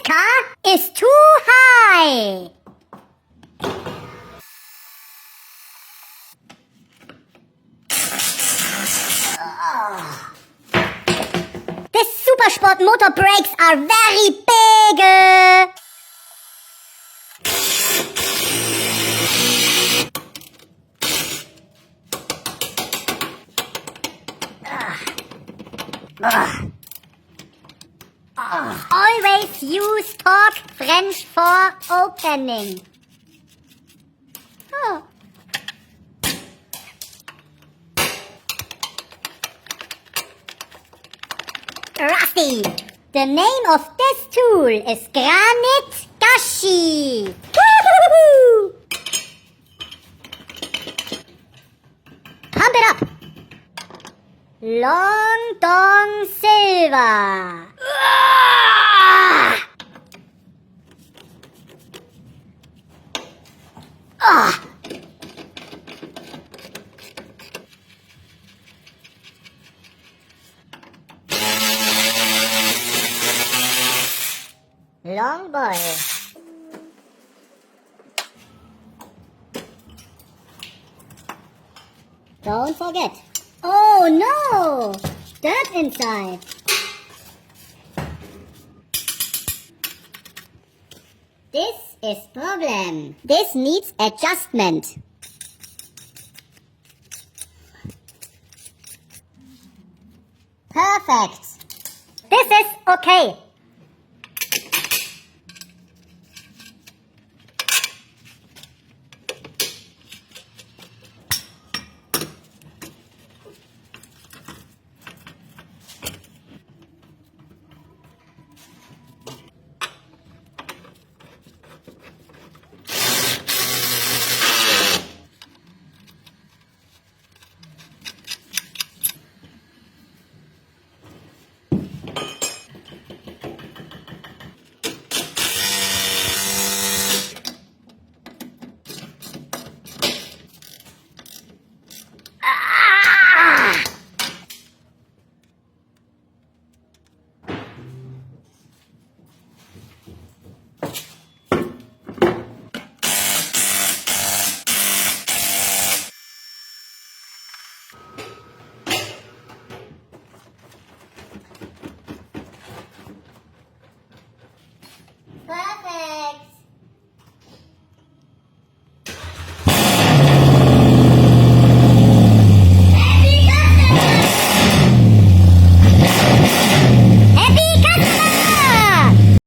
car is too high. The Supersport motor brakes are very big. Always use torque wrench for opening. Oh. Rusty. The name of this tool is granite gashi. Woo-hoo-hoo-hoo. Pump it up. Long Dong Silver. Long boy. Don't forget. Oh no! Dirt inside. This is problem. This needs adjustment. Perfect. This is okay.